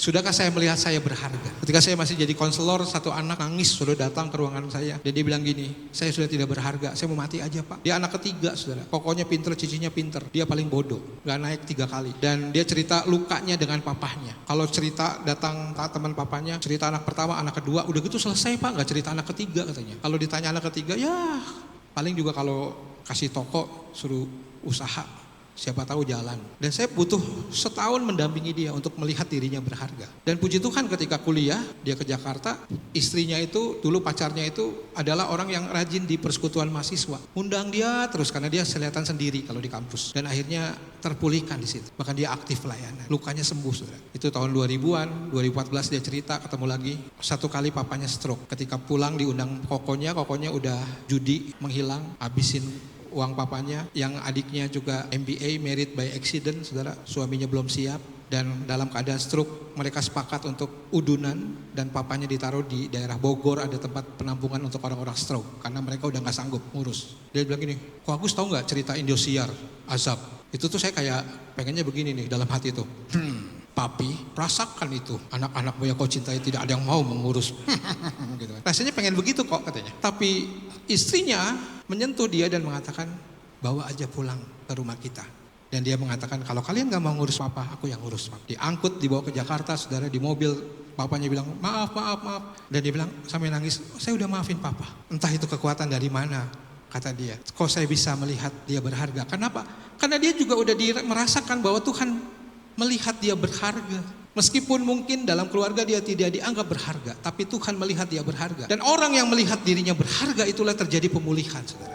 Sudahkah saya melihat saya berharga? Ketika saya masih jadi konselor, satu anak nangis sudah datang ke ruangan saya. Dan dia bilang gini, saya sudah tidak berharga, saya mau mati aja Pak. Dia anak ketiga saudara, pokoknya pinter, cicinya pinter. Dia paling bodoh, gak naik 3 kali. Dan dia cerita lukanya dengan papahnya. Kalau cerita datang teman papanya, cerita anak pertama, anak kedua, udah gitu selesai Pak, gak cerita anak ketiga katanya. Kalau ditanya anak ketiga, ya paling juga kalau kasih toko suruh usaha, siapa tahu jalan. Dan saya butuh setahun mendampingi dia untuk melihat dirinya berharga. Dan puji Tuhan ketika kuliah, dia ke Jakarta, istrinya itu, dulu pacarnya itu adalah orang yang rajin di persekutuan mahasiswa. Undang dia terus karena dia kelihatan sendiri kalau di kampus. Dan akhirnya terpulihkan di situ. Bahkan dia aktif pelayanan. Lukanya sembuh saudara. Itu tahun 2000-an, 2014 dia cerita ketemu lagi. Satu kali papanya stroke. Ketika pulang diundang kokonya udah judi menghilang, habisin uang papanya, yang adiknya juga MBA, married by accident, saudara, suaminya belum siap, dan dalam keadaan stroke, mereka sepakat untuk udunan, dan papanya ditaruh di daerah Bogor, ada tempat penampungan untuk orang-orang stroke, karena mereka udah gak sanggup ngurus. Dia bilang gini, kok Agus tahu gak cerita Indosiar, Azab? Itu tuh saya kayak pengennya begini nih dalam hati tuh. Papi, rasakan itu. Anak-anakmu yang kau cintai tidak ada yang mau mengurus. Gitu. Rasanya pengen begitu kok katanya. Tapi istrinya menyentuh dia dan mengatakan, bawa aja pulang ke rumah kita. Dan dia mengatakan, kalau kalian gak mau ngurus papa, aku yang ngurus. Diangkut, dibawa ke Jakarta, saudara, di mobil. Papanya bilang, maaf. Dan dia bilang, sampai nangis, saya udah maafin papa. Entah itu kekuatan dari mana, kata dia. Kok saya bisa melihat dia berharga. Kenapa? Karena dia juga udah merasakan bahwa Tuhan melihat dia berharga. Meskipun mungkin dalam keluarga dia tidak dianggap berharga, tapi Tuhan melihat dia berharga. Dan orang yang melihat dirinya berharga itulah terjadi pemulihan, saudara.